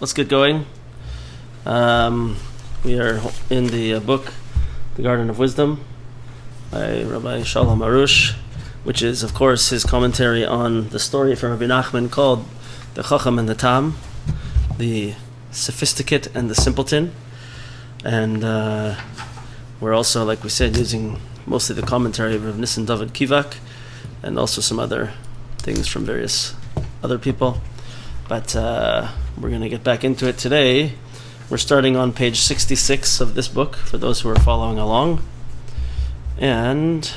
let's get going. We are in the book, The Garden of Wisdom, by Rabbi Shalom Arush, which is, of course, his commentary on the story from Rabbi Nachman called the Chochom and the Tam, the sophisticate and the simpleton. And we're also, like we said, using mostly the commentary of Rav Nissen David Kivak, and also some other things from various other people. But we're going to get back into it today. We're starting on page 66 of this book, for those who are following along. And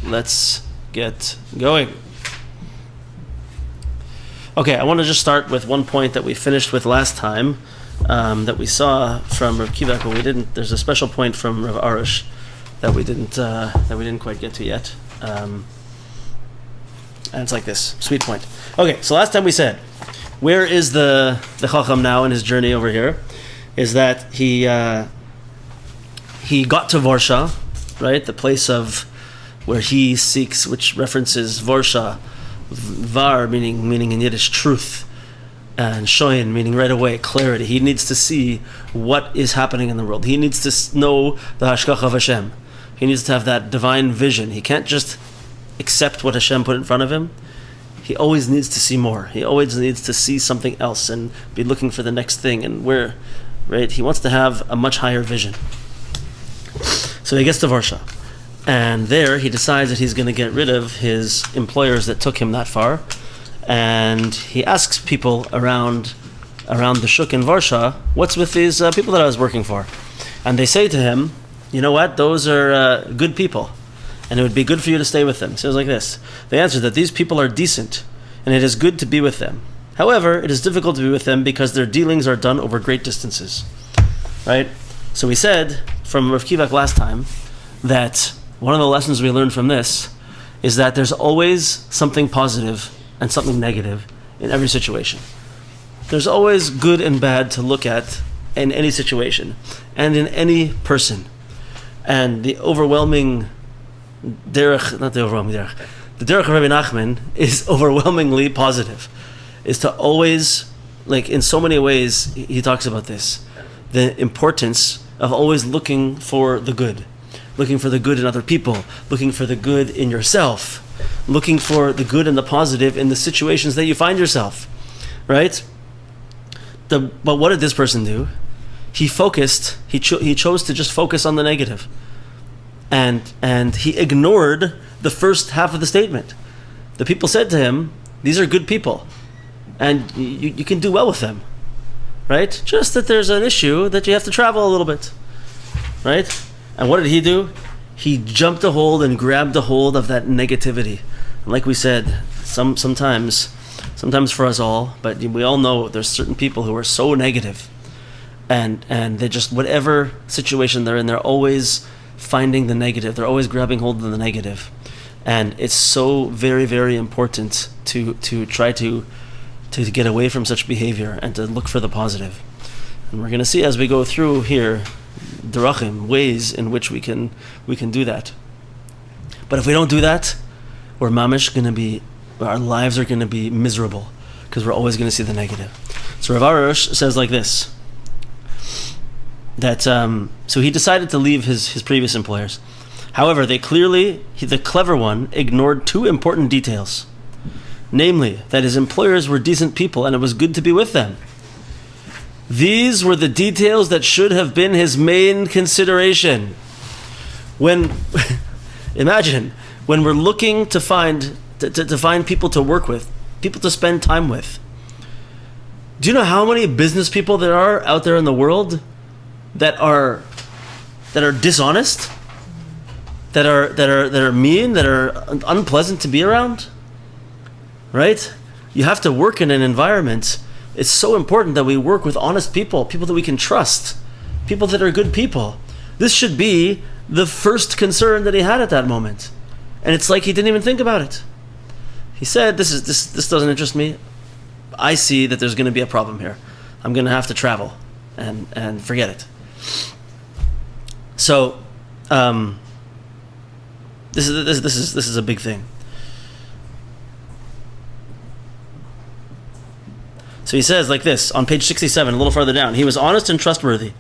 let's get going. Okay, I want to just start with one point that we finished with last time, that we saw from Rav Kivak, but we didn't. There's a special point from Rav Arush that we didn't quite get to yet. And it's like this, sweet point. Okay, so last time we said, where is the Chochom now in his journey over here? Is that he got to Varsha, right? The place of where he seeks, which references Varsha, var meaning in Yiddish truth, and shoyin meaning right away clarity. He needs to see what is happening in the world. He needs to know the hashgacha of Hashem. He needs to have that divine vision. He can't just accept what Hashem put in front of him. He always needs to see more. He always needs to see something else and be looking for the next thing. And right? He wants to have a much higher vision. So he gets to Varsha. And there he decides that he's going to get rid of his employers that took him that far. And he asks people around the shuk in Varsha, what's with these people that I was working for? And they say to him, you know what? Those are good people. And it would be good for you to stay with them. So it was like this. They answered that these people are decent, and it is good to be with them. However, it is difficult to be with them because their dealings are done over great distances. Right? So we said from Rav Kivak last time that one of the lessons we learned from this is that there's always something positive and something negative in every situation. There's always good and bad to look at in any situation and in any person. And the overwhelming derech of Rabbi Nachman is overwhelmingly positive. Is to always, like in so many ways, he talks about this, the importance of always looking for the good. Looking for the good in other people, looking for the good in yourself, looking for the good and the positive in the situations that you find yourself, right? But what did this person do? He focused, he chose to just focus on the negative. And he ignored the first half of the statement. The people said to him, these are good people, and you can do well with them, right? Just that there's an issue that you have to travel a little bit, right? And what did he do? He jumped a hold and grabbed a hold of that negativity. And like we said, sometimes for us all, but we all know there's certain people who are so negative, and they just, whatever situation they're in, they're always finding the negative. They're always grabbing hold of the negative. And it's so very, very important to try to get away from such behavior and to look for the positive. And we're going to see as we go through here drachim, ways in which we can do that. But if we don't do that, we're mamish going to be, our lives are going to be miserable because we're always going to see the negative. So Rav Arush says like this, that so he decided to leave his previous employers. However, the clever one ignored two important details. Namely, that his employers were decent people and it was good to be with them. These were the details that should have been his main consideration. Imagine, when we're looking to find people to work with, people to spend time with. Do you know how many business people there are out there in the world that are dishonest, that are mean, that are unpleasant to be around? Right? You have to work in an environment. It's so important that we work with honest people that we can trust, people that are good people. This should be the first concern that he had at that moment. And it's like he didn't even think about it. He said, this doesn't interest me. I see that there's going to be a problem here. I'm going to have to travel and forget it. So, this is a big thing. So he says like this on page 67, a little farther down. He was honest and trustworthy.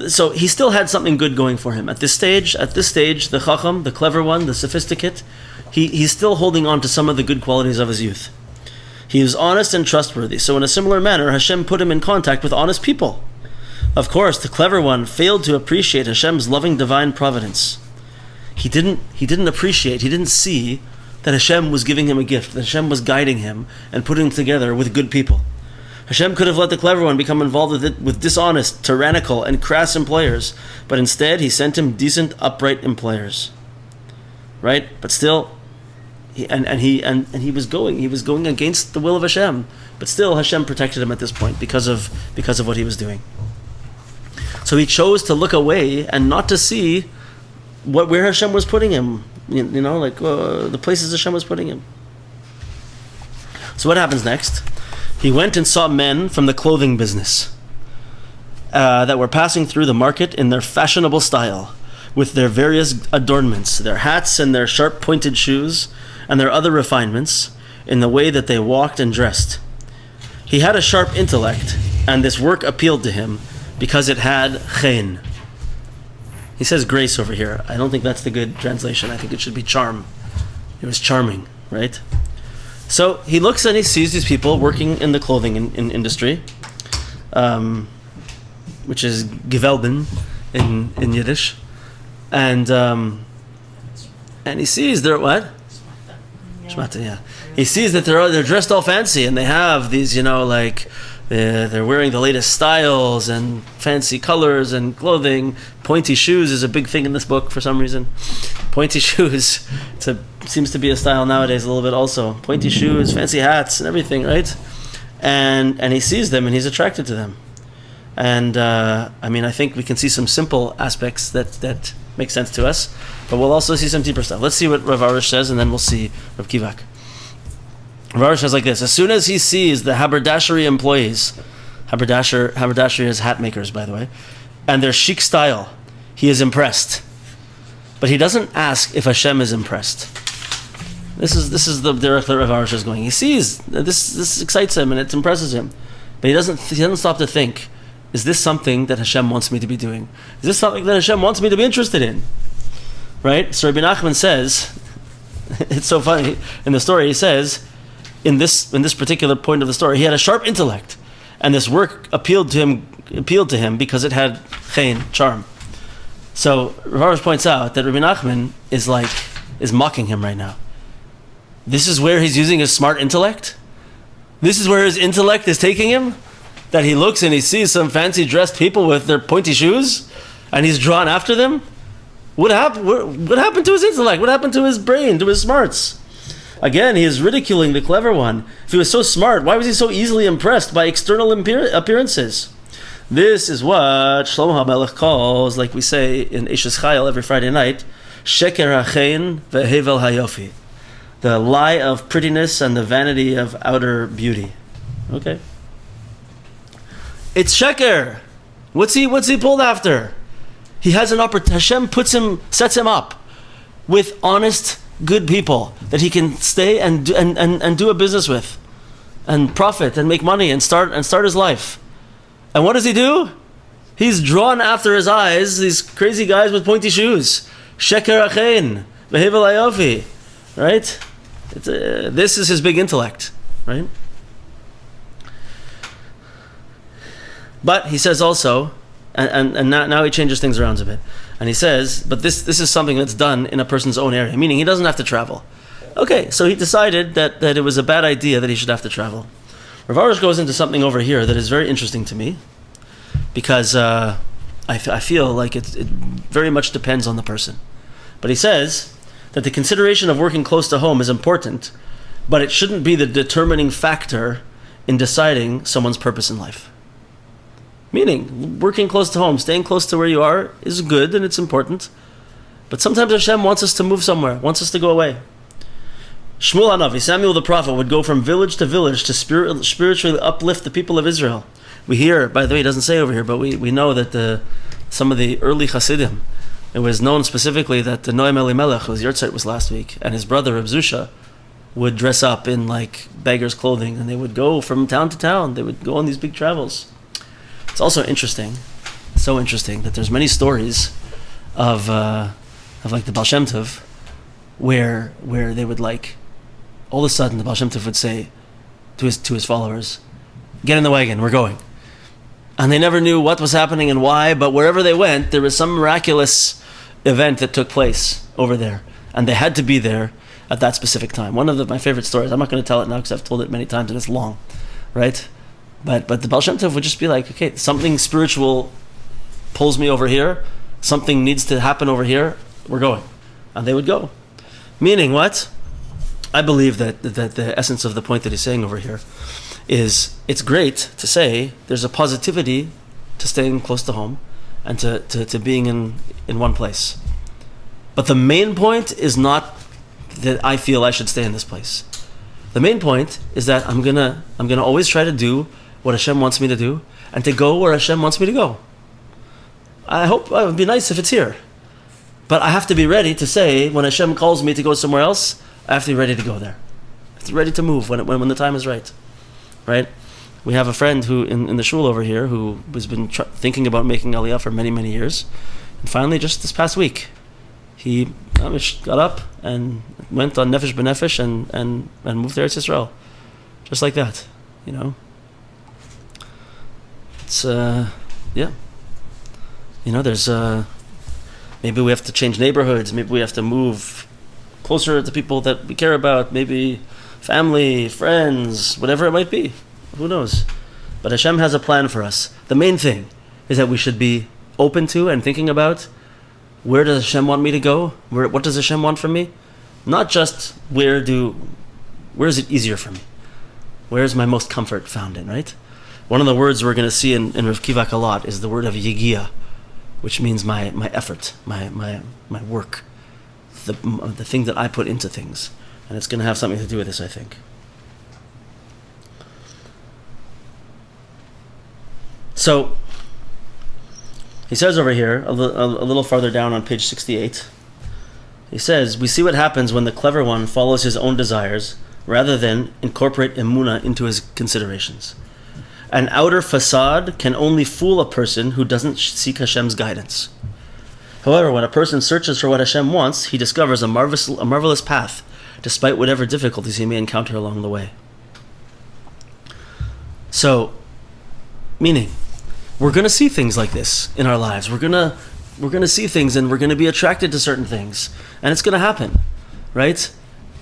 So he still had something good going for him. At this stage, the Chochom, the clever one, the sophisticate, he's still holding on to some of the good qualities of his youth. He was honest and trustworthy. So in a similar manner, Hashem put him in contact with honest people. Of course, the clever one failed to appreciate Hashem's loving divine providence. He didn't see that Hashem was giving him a gift, that Hashem was guiding him and putting him together with good people. Hashem could have let the clever one become involved with dishonest, tyrannical, and crass employers, but instead he sent him decent, upright employers. Right? But still, he was going against the will of Hashem. But still, Hashem protected him at this point because of what he was doing. So he chose to look away and not to see where Hashem was putting him. The places Hashem was putting him. So what happens next? He went and saw men from the clothing business that were passing through the market in their fashionable style, with their various adornments, their hats and their sharp pointed shoes, and their other refinements, in the way that they walked and dressed. He had a sharp intellect, and this work appealed to him, because it had chen. He says grace over here. I don't think that's the good translation. I think it should be charm. It was charming, right? So he looks and he sees these people working in the clothing industry, which is Gewelben in Yiddish, and he sees they're what? Shmata, yeah. He sees that they're dressed all fancy and they have these, they're wearing the latest styles and fancy colors and clothing. Pointy shoes is a big thing in this book for some reason. Pointy shoes, seems to be a style nowadays a little bit also. Pointy shoes, fancy hats and everything, right? And he sees them and he's attracted to them. And I think we can see some simple aspects that make sense to us, but we'll also see some deeper stuff. Let's see what Rav Arush says and then we'll see Rav Kivak. Rav Arush says like this: as soon as he sees the haberdashery employees, haberdashery is hat makers, by the way, and their chic style, he is impressed. But he doesn't ask if Hashem is impressed. This is the direction Rav Arush is going. He sees this excites him and it impresses him, but he doesn't stop to think: is this something that Hashem wants me to be doing? Is this something that Hashem wants me to be interested in? Right? So Rabbi Nachman says, it's so funny in the story. He says, in this particular point of the story, he had a sharp intellect, and this work appealed to him because it had chen, charm. So Rav Arush points out that Rabbi Nachman is mocking him right now. This is where he's using his smart intellect. This is where his intellect is taking him. That he looks and he sees some fancy dressed people with their pointy shoes, and he's drawn after them. What happened to his intellect? What happened to his brain, to his smarts? Again, he is ridiculing the clever one. If he was so smart, why was he so easily impressed by external appearances? This is what Shlomo HaMelech calls, like we say in Eshes Chayil every Friday night, Sheker HaChein veHevel HaYofi, the lie of prettiness and the vanity of outer beauty. Okay? It's sheker. What's he pulled after? He has an opportunity. Hashem sets him up with honest, good people that he can stay and do a business with, and profit and make money and start his life. And what does he do? He's drawn after his eyes these crazy guys with pointy shoes. Sheker achein vehevel hayofi. Right? This is his big intellect. Right? But he says also, and now he changes things around a bit, and he says, but this is something that's done in a person's own area, meaning he doesn't have to travel. Okay, so he decided that it was a bad idea that he should have to travel. Rav Arush goes into something over here that is very interesting to me, because I feel like it very much depends on the person. But he says that the consideration of working close to home is important, but it shouldn't be the determining factor in deciding someone's purpose in life. Meaning, working close to home, staying close to where you are is good and it's important. But sometimes Hashem wants us to move somewhere, wants us to go away. Shmuel Hanavi, Samuel the prophet, would go from village to village to spiritually uplift the people of Israel. We hear, by the way, it doesn't say over here, but we know that some of the early Hasidim, it was known specifically that the Noam Elimelech, whose yahrzeit was last week, and his brother Reb Zusha, would dress up in like beggars' clothing, and they would go from town to town. They would go on these big travels. It's also interesting, so interesting that there's many stories of like the Baal Shem Tov, where they would like, all of a sudden the Baal Shem Tov would say to his followers, "Get in the wagon, we're going." And they never knew what was happening and why, but wherever they went, there was some miraculous event that took place over there, and they had to be there at that specific time. One of my favorite stories, I'm not going to tell it now because I've told it many times and it's long, right? But the Baal Shem Tov would just be like, okay, something spiritual pulls me over here, something needs to happen over here, we're going. And they would go. Meaning what? I believe that the essence of the point that he's saying over here is, it's great to say there's a positivity to staying close to home and to being in one place. But the main point is not that I feel I should stay in this place. The main point is that I'm gonna always try to do what Hashem wants me to do and to go where Hashem wants me to go. I hope it would be nice if it's here. But I have to be ready to say, when Hashem calls me to go somewhere else, I have to be ready to go there. I have to be ready to move when the time is right. Right? We have a friend who in the shul over here who has been thinking about making Aliyah for many, many years. And finally, just this past week, he got up and went on Nefesh B'Nefesh and moved to Eretz Yisrael. Just like that, you know. It's, yeah. You know, there's, maybe we have to change neighborhoods, maybe we have to move closer to people that we care about, maybe family, friends, whatever it might be. Who knows? But Hashem has a plan for us. The main thing is that we should be open to and thinking about, where does Hashem want me to go? What does Hashem want from me? Not just where is it easier for me? Where is my most comfort found in, right? One of the words we're going to see in Rav Kivak a lot is the word of yigia, which means my effort, my work, the thing that I put into things. And it's going to have something to do with this, I think. So, he says over here, a little farther down on page 68, he says, we see what happens when the clever one follows his own desires rather than incorporate emunah into his considerations. An outer facade can only fool a person who doesn't seek Hashem's guidance. However, when a person searches for what Hashem wants, he discovers a marvelous path, despite whatever difficulties he may encounter along the way. So, meaning, we're going to see things like this in our lives. We're going to see things and we're going to be attracted to certain things. And it's going to happen, right?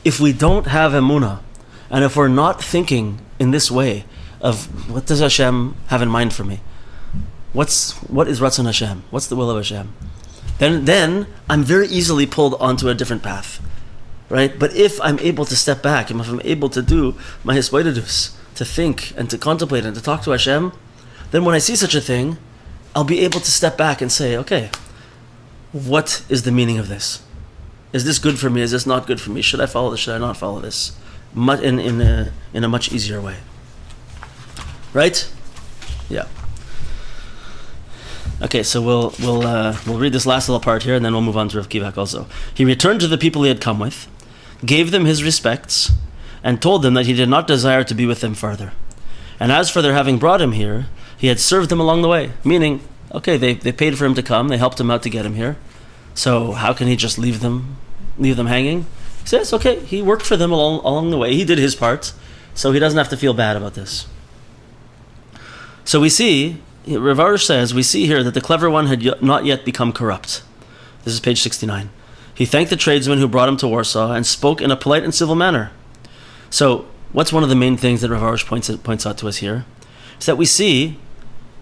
If we don't have emunah, and if we're not thinking in this way of, what does Hashem have in mind for me? What is Ratzon Hashem? What's the will of Hashem? Then I'm very easily pulled onto a different path, right? But if I'm able to step back, and if I'm able to do my hisbodedus, to think and to contemplate and to talk to Hashem, then when I see such a thing, I'll be able to step back and say, okay, what is the meaning of this? Is this good for me? Is this not good for me? Should I follow this? Should I not follow this? In a much easier way. Right? Yeah. Okay, so we'll read this last little part here, and then we'll move on to Rav Kivak also. He returned to the people he had come with, gave them his respects, and told them that he did not desire to be with them further. And as for their having brought him here, he had served them along the way. Meaning, okay, they paid for him to come, they helped him out to get him here. So how can he just leave them hanging? He says, okay, he worked for them along the way. He did his part, so he doesn't have to feel bad about this. So we see, Rav Arush says, we see here that the clever one had not yet become corrupt. This is page 69. He thanked the tradesman who brought him to Warsaw and spoke in a polite and civil manner. So, what's one of the main things that Rav Arush points out to us here? Is that we see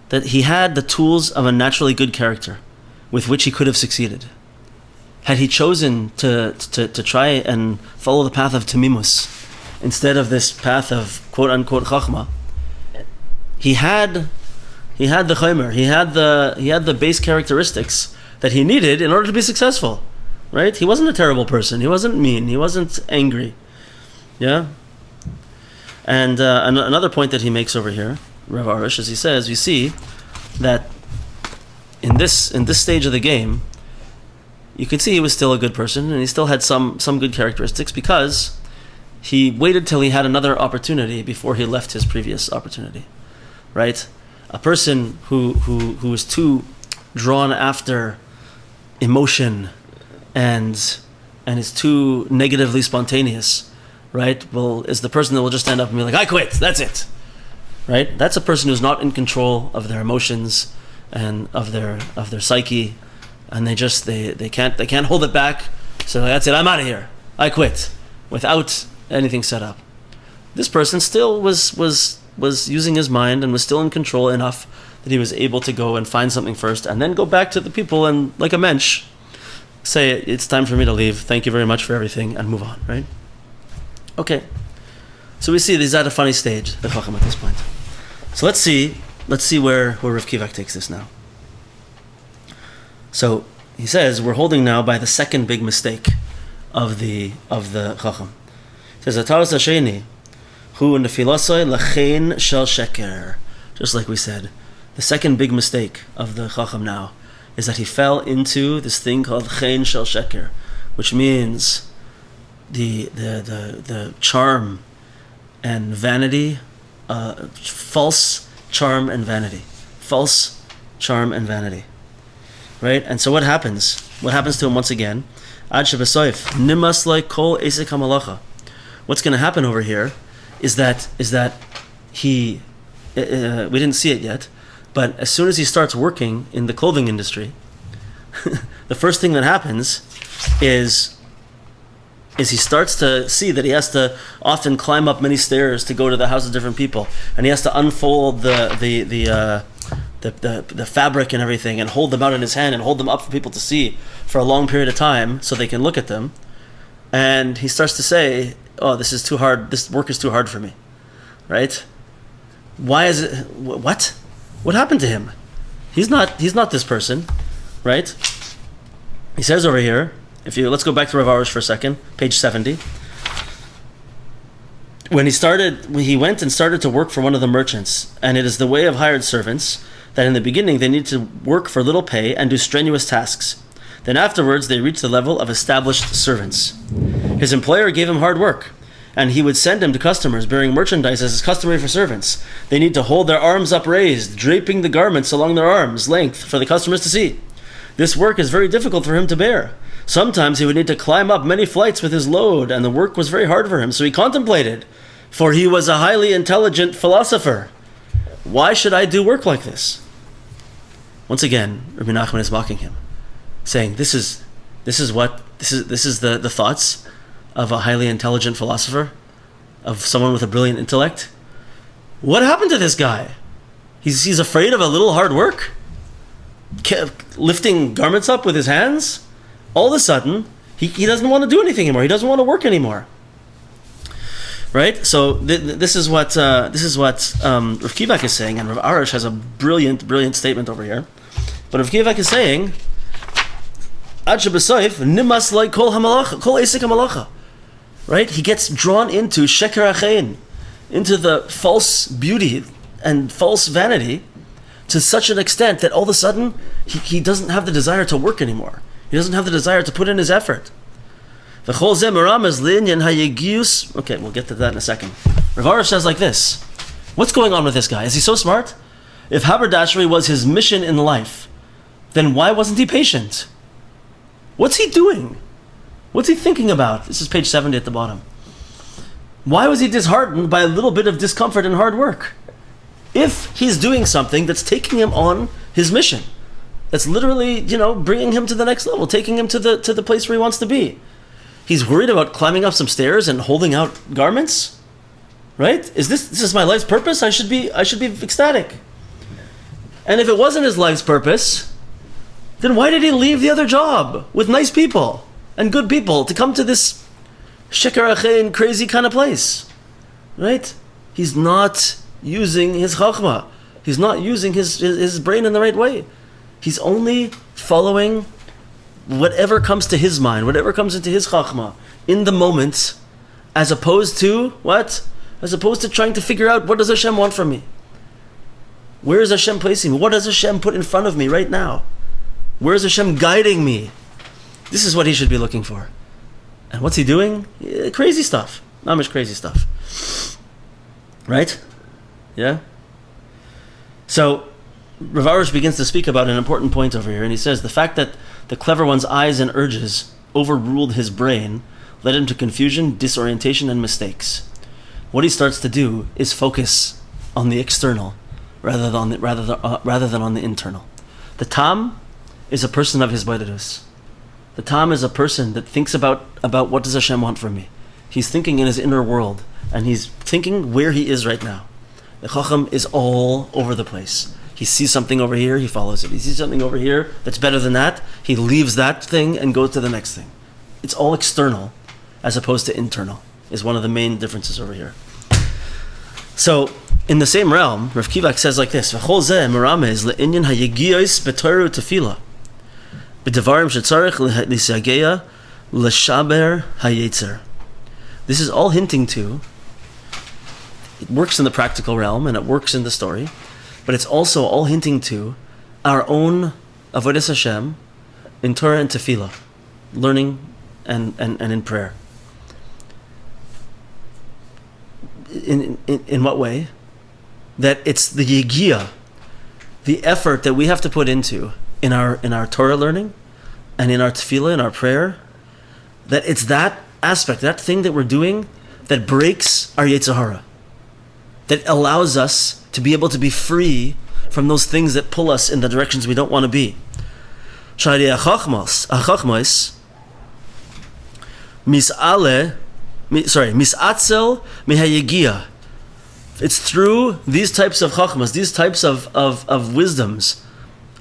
that he had the tools of a naturally good character with which he could have succeeded. Had he chosen to try and follow the path of Tamimus instead of this path of quote-unquote Chochma, he had the Chomer, he had the base characteristics that he needed in order to be successful. Right? He wasn't a terrible person. He wasn't mean. He wasn't angry. Yeah? And another point that he makes over here, Rav Arush, as he says, you see that in this stage of the game, you could see he was still a good person and he still had some good characteristics, because he waited till he had another opportunity before he left his previous opportunity, right? A person who is too drawn after emotion and is too negatively spontaneous, right? Well, is the person that will just stand up and be like, "I quit. That's it," right? That's a person who's not in control of their emotions and of their psyche, and they can't hold it back. So that's it. I'm out of here. I quit, without anything set up. This person still was using his mind and was still in control enough that he was able to go and find something first, and then go back to the people and, like a mensch, say, "It's time for me to leave. Thank you very much for everything," and move on. Right? Okay. So we see he's at a funny stage, the Chochom, at this point. So let's see where Rav Kivak takes this now. So he says we're holding now by the second big mistake of the Chochom. He says Ataras Hasheni hu nefilasoi lachein shel sheker. Just like we said, the second big mistake of the Chochom now is that he fell into this thing called chen shel sheker, which means the charm and vanity, false charm and vanity, right? And so what happens? What happens to him once again? Ad shebesoif nimas like kol esek hamalacha. What's going to happen over here is that he we didn't see it yet, but as soon as he starts working in the clothing industry, the first thing that happens is he starts to see that he has to often climb up many stairs to go to the house of different people, and he has to unfold the fabric and everything, and hold them out in his hand and hold them up for people to see for a long period of time so they can look at them. And he starts to say, "Oh, this is too hard. This work is too hard for me," right? Why is it? What happened to him? He's not this person, right? He says over here, let's go back to Rav Arush for a second, page 70. When he went and started to work for one of the merchants, and it is the way of hired servants that in the beginning they need to work for little pay and do strenuous tasks. Then afterwards they reach the level of established servants. His employer gave him hard work, and he would send him to customers bearing merchandise as is customary for servants. They need to hold their arms upraised, draping the garments along their arms' length for the customers to see. This work is very difficult for him to bear. Sometimes he would need to climb up many flights with his load, and the work was very hard for him, so he contemplated, for he was a highly intelligent philosopher. Why should I do work like this? Once again, Rabbi Nachman is mocking him, saying, this is the thoughts of a highly intelligent philosopher, of someone with a brilliant intellect. What happened to this guy? He's afraid of a little hard work? Lifting garments up with his hands? All of a sudden, he doesn't want to do anything anymore. He doesn't want to work anymore. Right? So this is what Rav Kivak is saying, and Rav Arush has a brilliant statement over here. But Rav Kivak is saying, Ad shebesoif nimas like kol hamalacha, kol esek hamalacha. Right? He gets drawn into sheker achein, into the false beauty and false vanity, to such an extent that all of a sudden he doesn't have the desire to work anymore. He doesn't have the desire to put in his effort. Okay, we'll get to that in a second. Rav Arush says like this: what's going on with this guy? Is he so smart? If haberdashery was his mission in life, then why wasn't he patient? What's he doing? What's he thinking about? This is page 70 at the bottom. Why was he disheartened by a little bit of discomfort and hard work? If he's doing something that's taking him on his mission, that's literally, bringing him to the next level, taking him to the place where he wants to be. He's worried about climbing up some stairs and holding out garments, right? This is my life's purpose? I should be ecstatic. And if it wasn't his life's purpose, then why did he leave the other job with nice people and good people to come to this sheker achein crazy kind of place, right? He's not using his chachma. He's not using his brain in the right way. He's only following whatever comes to his mind, whatever comes into his chachma in the moment, as opposed to what? As opposed to trying to figure out, what does Hashem want from me? Where is Hashem placing me? What does Hashem put in front of me right now? Where is Hashem guiding me? This is what he should be looking for. And what's he doing? Crazy stuff. Mamish crazy stuff. Right? Yeah? So, Rav Arush begins to speak about an important point over here, and he says the fact that the clever one's eyes and urges overruled his brain led him to confusion, disorientation, and mistakes. What he starts to do is focus on the external rather than on the internal. The Tam is a person of his Baidadus. The Tam is a person that thinks about what does Hashem want from me. He's thinking in his inner world, and he's thinking where he is right now. The Chochom is all over the place. He sees something over here, he follows it. He sees something over here that's better than that, he leaves that thing and goes to the next thing. It's all external as opposed to internal, is one of the main differences over here. So, in the same realm, Rav Kivak says like this, V'chol zeh meramez le'inyan ha'yegiyos b'toru tefila b'devarim shetzarech l'sageya l'shaber ha'yetzer. This is all hinting to, it works in the practical realm and it works in the story, but it's also all hinting to our own avodas Hashem in Torah and tefillah, learning and in prayer. In what way? That it's the yegiyah, the effort that we have to put into in our Torah learning and in our tefillah, in our prayer, that it's that aspect, that thing that we're doing that breaks our Yetzer Hara, that allows us to be able to be free from those things that pull us in the directions we don't want to be. Misatzel mihayegia. It's through these types of chachmas, these types of wisdoms,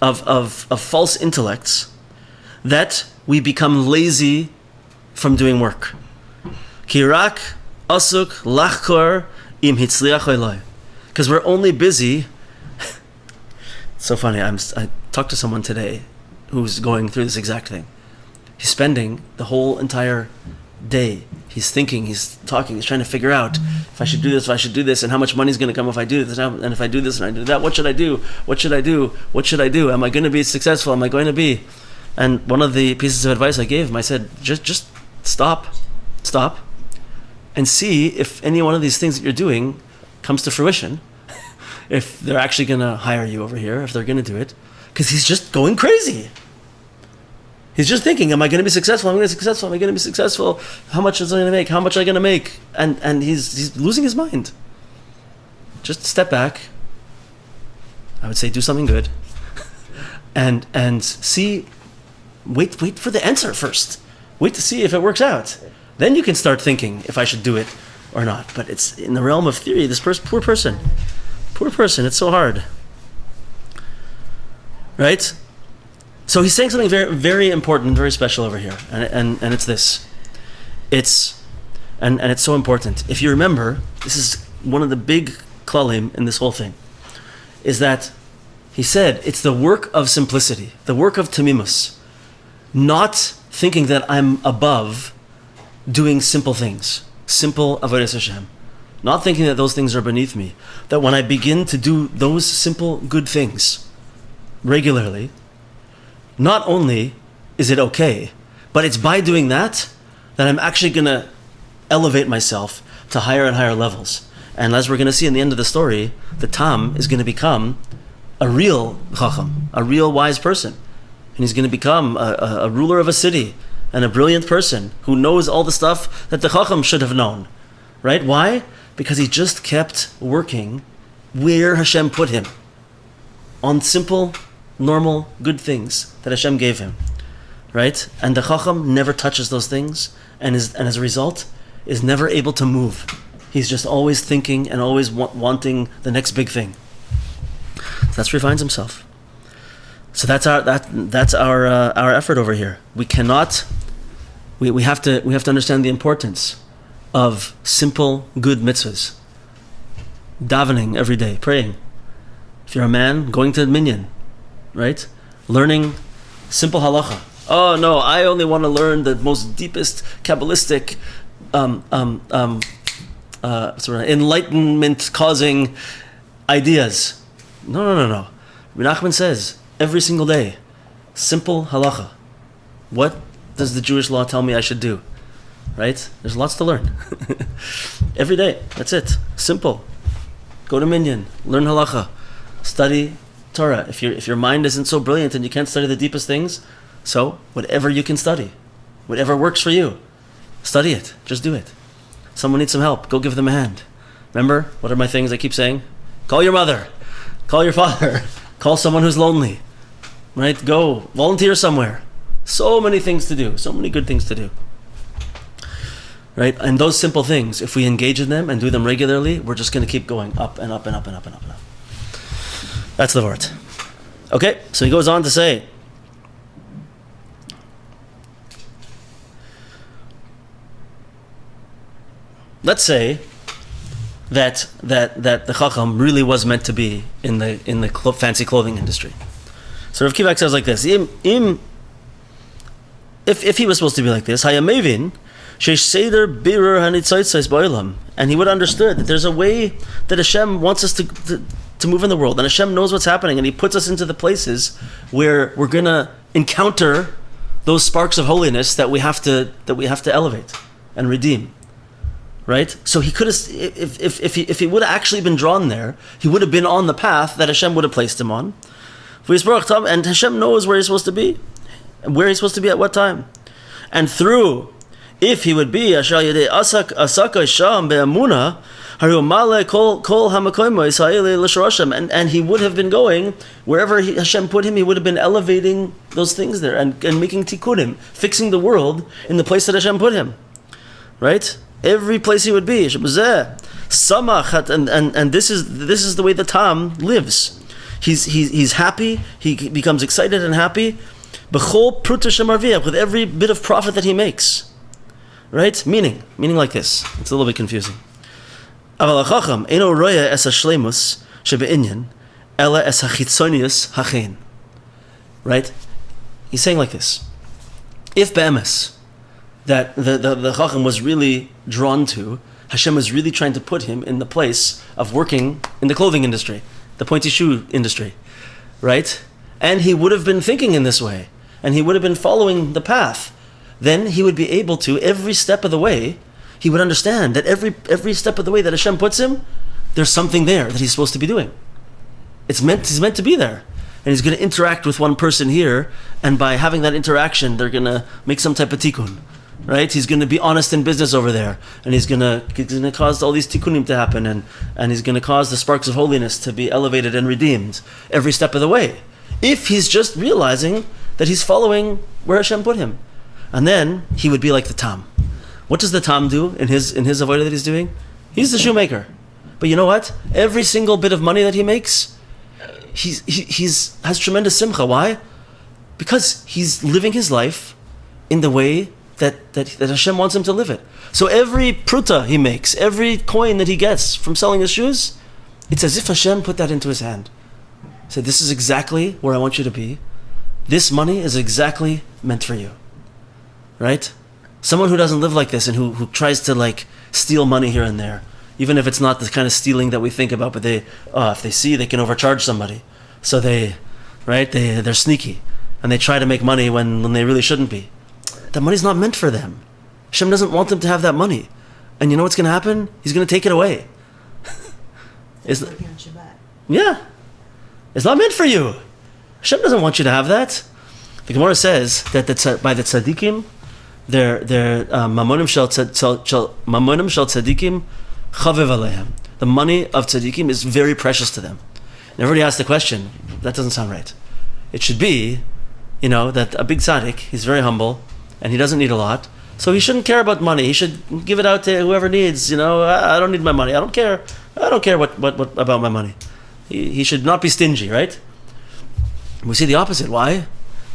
of false intellects, that we become lazy from doing work. Kirak asuk lachkor im hitzliach eloi. Because we're only busy. It's so funny. I talked to someone today who's going through this exact thing. He's spending the whole entire day. He's thinking, he's talking, he's trying to figure out if I should do this, and how much money is going to come if I do this, and if I do this and I do that, what should I do? What should I do? Am I going to be successful? Am I going to be? And one of the pieces of advice I gave him, I said, just stop, and see if any one of these things that you're doing comes to fruition, if they're actually going to hire you over here, if they're going to do it, because he's just going crazy. He's just thinking, am I going to be successful? Am I going to be successful? How much is I going to make? How much am I going to make? And he's losing his mind. Just step back. I would say do something good. and see, wait for the answer first. Wait to see if it works out. Then you can start thinking if I should do it or not. But it's in the realm of theory, this poor person, it's so hard. Right? So he's saying something very, very important, very special over here, and it's this. It's so important. If you remember, this is one of the big klalim in this whole thing, is that he said it's the work of simplicity, the work of tamimus, not thinking that I'm above doing simple things, simple avodas Hashem, not thinking that those things are beneath me, that when I begin to do those simple good things regularly, not only is it okay, but it's by doing that I'm actually going to elevate myself to higher and higher levels. And as we're going to see in the end of the story, the Tam is going to become a real Chacham, a real wise person. And he's going to become a ruler of a city and a brilliant person who knows all the stuff that the Chacham should have known. Right? Why? Because he just kept working where Hashem put him. On simple, normal, good things that Hashem gave him, right? And the Chacham never touches those things, and as a result, is never able to move. He's just always thinking and always wanting the next big thing. So that's where he finds himself. So that's our effort over here. We cannot. We have to understand the importance of simple, good mitzvahs. Davening every day, praying. If you're a man, going to the minyan. Right? Learning simple halacha. Oh no, I only want to learn the most deepest Kabbalistic sort of enlightenment causing ideas. No. Menachem says every single day, simple halacha. What does the Jewish law tell me I should do? right? There's lots to learn. Every day, that's it. Simple. Go to Minyan, learn halacha, study Torah. If your mind isn't so brilliant and you can't study the deepest things, so whatever you can study, whatever works for you, study it. Just do it. Someone needs some help, go give them a hand. Remember, what are my things I keep saying? Call your mother, call your father, call someone who's lonely, right? Go volunteer somewhere. So many things to do, so many good things to do. Right? And those simple things, if we engage in them and do them regularly, we're just going to keep going up and up and up and up and up and up. That's the word. Okay, so he goes on to say, let's say that the Chochom really was meant to be in the fancy clothing industry. So Rav Kivak says like this: if he was supposed to be like this, Hayamevin. And he would understood that there's a way that Hashem wants us to move in the world, and Hashem knows what's happening, and He puts us into the places where we're gonna encounter those sparks of holiness that we have to elevate and redeem. Right? So he could have, if he would have actually been drawn there, he would have been on the path that Hashem would have placed him on. And Hashem knows where he's supposed to be, and where he's supposed to be at what time, and through. If he would be and he would have been going wherever Hashem put him, he would have been elevating those things there and making tikkunim, fixing the world in the place that Hashem put him. Right? Every place he would be. Samach, and this is the way the Tam lives. He's happy, he becomes excited and happy with every bit of profit that he makes. Right? Meaning like this. It's a little bit confusing. Right? He's saying like this. If be'emes, that the Chacham was really drawn to, Hashem was really trying to put him in the place of working in the clothing industry, the pointy shoe industry, right? And he would have been thinking in this way, and he would have been following the path. Then he would be able to, every step of the way, he would understand that every step of the way that Hashem puts him, there's something there that he's supposed to be doing. He's meant to be there. And he's going to interact with one person here, and by having that interaction, they're going to make some type of tikkun. Right? He's going to be honest in business over there, and he's going to cause all these tikkunim to happen, and he's going to cause the sparks of holiness to be elevated and redeemed every step of the way. If he's just realizing that he's following where Hashem put him. And then he would be like the Tam. What does the Tam do in his avodah that he's doing? He's the shoemaker. But you know what? Every single bit of money that he makes, he has tremendous simcha. Why? Because he's living his life in the way that Hashem wants him to live it. So every pruta he makes, every coin that he gets from selling his shoes, it's as if Hashem put that into his hand. Said, this is exactly where I want you to be. This money is exactly meant for you. Right? Someone who doesn't live like this and who tries to steal money here and there, even if it's not the kind of stealing that we think about, but if they see they can overcharge somebody, so they're sneaky and they try to make money when they really shouldn't be. That money's not meant for them. Hashem doesn't want them to have that money, and you know what's going to happen? He's going to take it away. Yeah, it's not meant for you. Hashem doesn't want you to have that. The Gemara says that by the tzaddikim, their mamonim shel tzaddikim chavev alehem. The money of tzaddikim is very precious to them. And everybody asks the question, that doesn't sound right. It should be, that a big tzaddik, he's very humble, and he doesn't need a lot, so he shouldn't care about money. He should give it out to whoever needs. I don't need my money. I don't care what about my money. He should not be stingy, right? We see the opposite. Why?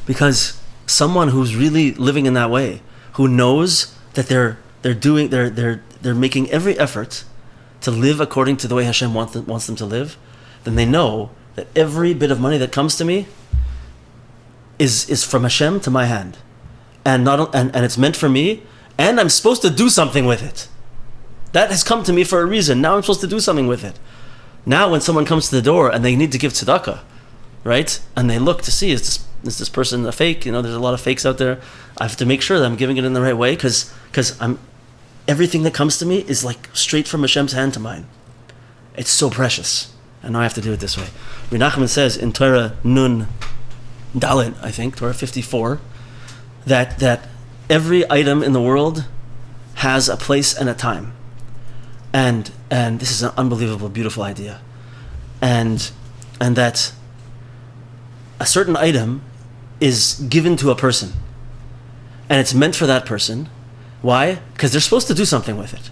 Because someone who's really living in that way, who knows that they're making every effort to live according to the way Hashem wants them to live, then they know that every bit of money that comes to me is from Hashem to my hand, and it's meant for me, and I'm supposed to do something with it. That has come to me for a reason. Now I'm supposed to do something with it. Now when someone comes to the door and they need to give tzedakah, right, and they look to see, is Is this person a fake? There's a lot of fakes out there. I have to make sure that I'm giving it in the right way because everything that comes to me is like straight from Hashem's hand to mine. It's so precious. And now I have to do it this way. Reb Nachman says in Torah Nun Dalet, I think, Torah 54, that every item in the world has a place and a time. And this is an unbelievable, beautiful idea. And that a certain item is given to a person. And it's meant for that person. Why? Because they're supposed to do something with it.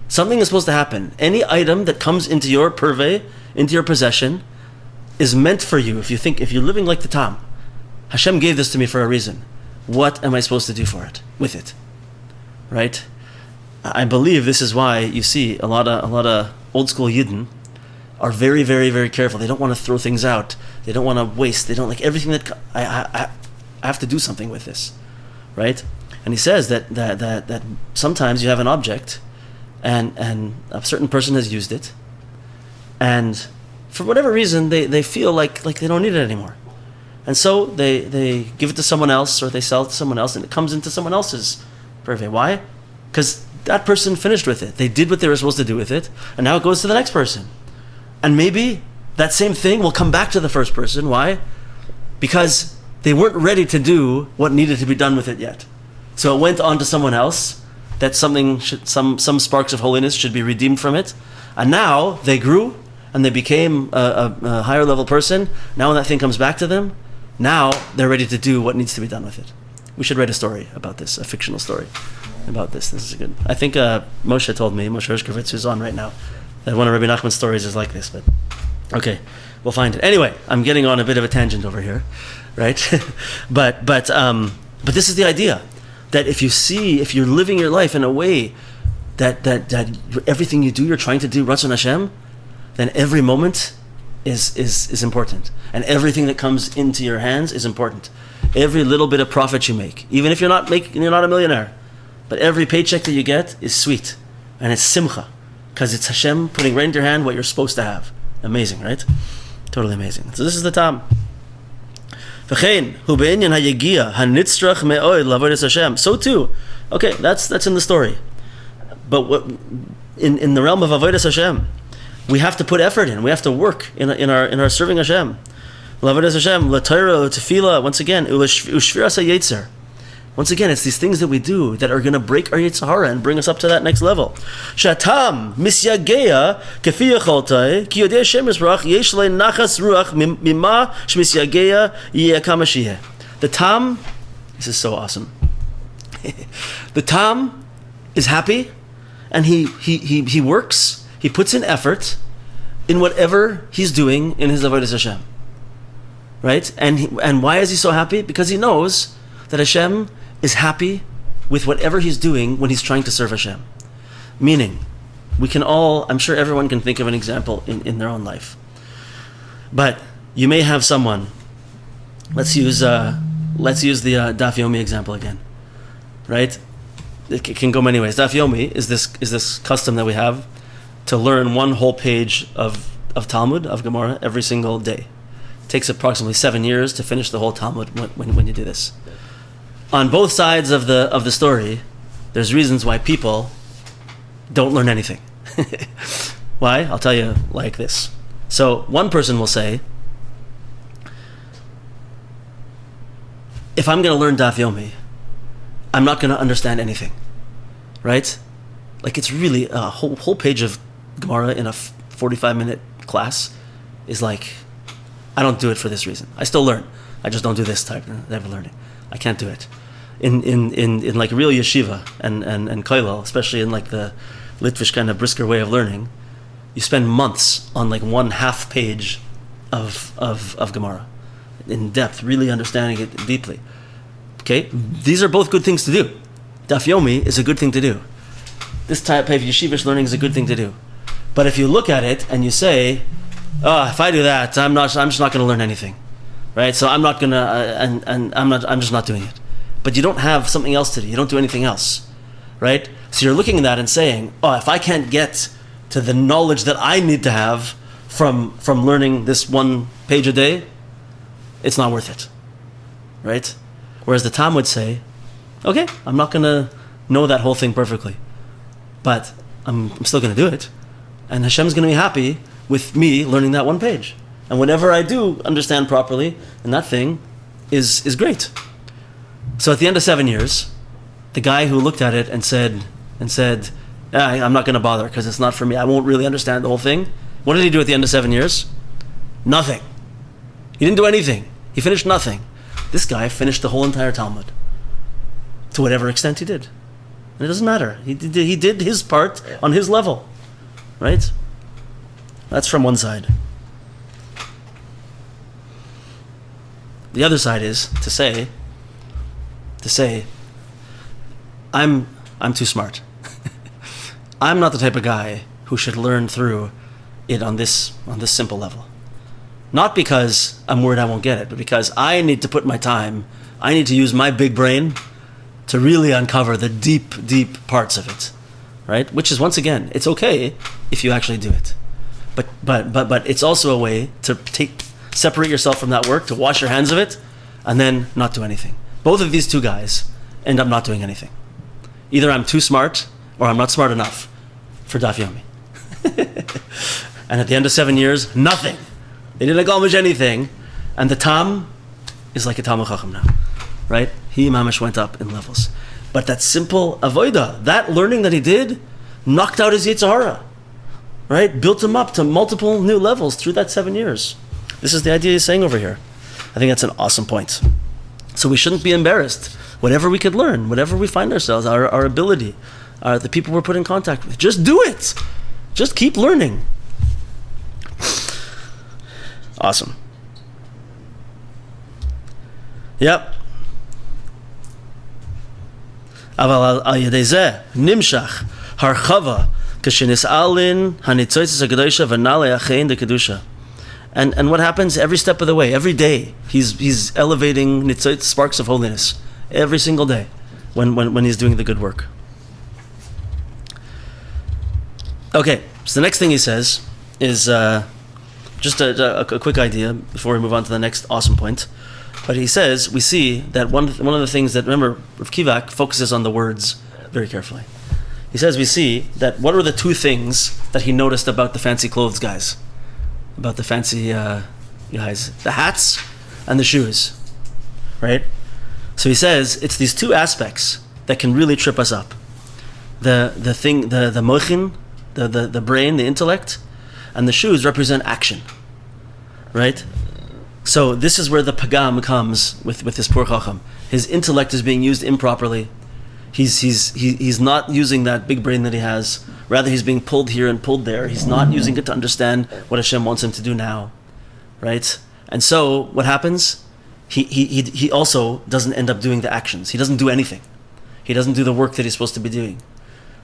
Something is supposed to happen. Any item that comes into your purvey, into your possession, is meant for you. If you're living like the Tam, Hashem gave this to me for a reason. What am I supposed to do with it? Right? I believe this is why you see a lot of old school Yidden are very, very, very careful. They don't want to throw things out. They don't want to waste. They don't like everything that I have to do something with this, right? And he says that sometimes you have an object, and a certain person has used it, and for whatever reason they feel like they don't need it anymore, and so they give it to someone else or they sell it to someone else, and it comes into someone else's purvey. Why? Because that person finished with it. They did what they were supposed to do with it, and now it goes to the next person. And maybe that same thing will come back to the first person. Why? Because they weren't ready to do what needed to be done with it yet. So it went on to someone else, that some sparks of holiness should be redeemed from it. And now they grew and they became a higher level person. Now when that thing comes back to them, now they're ready to do what needs to be done with it. We should write a story about this, a fictional story about this. This is good. I think Moshe told me, Moshe Hershkovitz, who's on right now, that one of Rabbi Nachman's stories is like this. But okay, we'll find it. Anyway, I'm getting on a bit of a tangent over here, right? but this is the idea that if you're living your life in a way that everything you do, you're trying to do Ratzon Hashem, then every moment is important, and everything that comes into your hands is important. Every little bit of profit you make, even if you're not a millionaire, but every paycheck that you get is sweet, and it's simcha, because it's Hashem putting right into your hand what you're supposed to have. Amazing, right? Totally amazing. So this is the Tam. So too, okay, that's in the story. But what in the realm of avodas Hashem, we have to put effort in. We have to work in our serving Hashem. Avodas Hashem, l'Torah, tefillah. Once again, u'shviras ha'yetzer. Once again, it's these things that we do that are going to break our Yetzer Hara and bring us up to that next level. Shatam misyagea kefi yacholtai ki yodei Hashem yisbarach yesh le nachas ruach mima shmisyagea yeh kama sheyeh. The Tam, this is so awesome. The Tam is happy, and he works. He puts in effort in whatever he's doing in his avodas Hashem. Right? And why is he so happy? Because he knows that Hashem is happy with whatever he's doing when he's trying to serve Hashem. Meaning, we can all, I'm sure everyone can think of an example in their own life. But you may have someone, let's use the Daf Yomi example again. Right? It can go many ways. Daf Yomi is this custom that we have to learn one whole page of Talmud, of Gemara, every single day. It takes approximately 7 years to finish the whole Talmud when you do this. On both sides of the story, there's reasons why people don't learn anything. Why? I'll tell you like this. So one person will say, if I'm going to learn Daf Yomi, I'm not going to understand anything. Right? Like, it's really a whole page of Gemara in a 45-minute class is like, I don't do it for this reason. I still learn. I just don't do this type of learning. I can't do it. In like real yeshiva and kollel, especially in like the Litvish kind of brisker way of learning, you spend months on like one half page of Gemara in depth, really understanding it deeply. Okay, these are both good things to do. Daf Yomi is a good thing to do. This type of yeshivish learning is a good thing to do. But if you look at it and you say, "Oh, if I do that, I'm just not going to learn anything," right? So I'm not going to, and I'm just not doing it. But you don't have something else to do. You don't do anything else, right? So you're looking at that and saying, "Oh, if I can't get to the knowledge that I need to have from learning this one page a day, it's not worth it." right? Whereas the Tam would say, okay, I'm not going to know that whole thing perfectly, but I'm still going to do it. And Hashem's going to be happy with me learning that one page. And whatever I do understand properly, and that thing is great. So at the end of 7 years, the guy who looked at it and said, I'm not going to bother because it's not for me. I won't really understand the whole thing. What did he do at the end of 7 years? Nothing. He didn't do anything. He finished nothing. This guy finished the whole entire Talmud to whatever extent he did. And it doesn't matter. He did his part on his level. Right? That's from one side. The other side is to say, I'm too smart. I'm not the type of guy who should learn through it on this simple level. Not because I'm worried I won't get it, but because I need to put my time, I need to use my big brain to really uncover the deep, deep parts of it. Right? Which is, once again, it's okay if you actually do it. But it's also a way to separate yourself from that work, to wash your hands of it, and then not do anything. Both of these two guys end up not doing anything. Either I'm too smart, or I'm not smart enough for Daf Yomi. And at the end of 7 years, nothing. They didn't accomplish anything. And the Tam is like a Talmid Chacham now. Right? He, mamash, went up in levels. But that simple avodah, that learning that he did, knocked out his Yetzer Hara. Right? Built him up to multiple new levels through that 7 years. This is the idea he's saying over here. I think that's an awesome point. So we shouldn't be embarrassed. Whatever we could learn, whatever we find ourselves, our ability, the people we're put in contact with, just do it. Just keep learning. Awesome. Yep. אבל על ידי זה נמשך הרחבה כשנסעלין הניצוצות הקדושה ונעלה החיים דקדושה. And what happens every step of the way, every day, he's elevating nitzot, sparks of holiness, every single day, when he's doing the good work. Okay, so the next thing he says is just a quick idea before we move on to the next awesome point. But he says, we see that one of the things that, remember, Rav Kivak focuses on the words very carefully. He says, we see that what are the two things that he noticed about the fancy clothes guys? About the fancy guys? The hats and the shoes, right? So he says, it's these two aspects that can really trip us up. The mochin, the brain, the intellect, and the shoes represent action, right? So this is where the pagam comes with his poor chacham. His intellect is being used improperly. He's not using that big brain that he has. Rather, he's being pulled here and pulled there. He's not using it to understand what Hashem wants him to do now, right? And so what happens? He also doesn't end up doing the actions. He doesn't do anything. He doesn't do the work that he's supposed to be doing.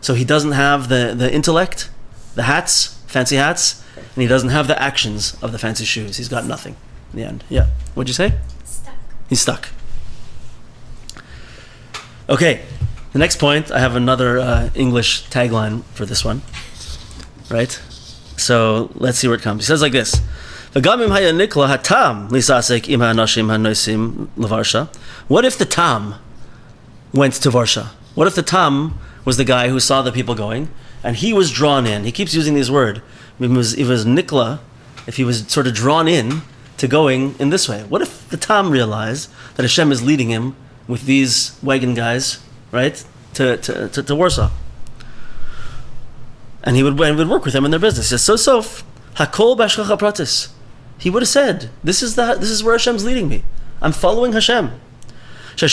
So he doesn't have the intellect, the hats, fancy hats, and he doesn't have the actions of the fancy shoes. He's got nothing in the end. Yeah. What'd you say? Stuck. He's stuck. Okay. The next point, I have another English tagline for this one. Right? So let's see where it comes. He says like this. What if the Tam went to Varsha? What if the Tam was the guy who saw the people going, and he was drawn in? He keeps using this word. It was Nikla, if he was sort of drawn in to going in this way. What if the Tam realized that Hashem is leading him with these wagon guys, right, to Warsaw? And he would work with them in their business. He says, Hakol b'hashgacha pratis. He would have said, this is where Hashem's leading me. I'm following Hashem. He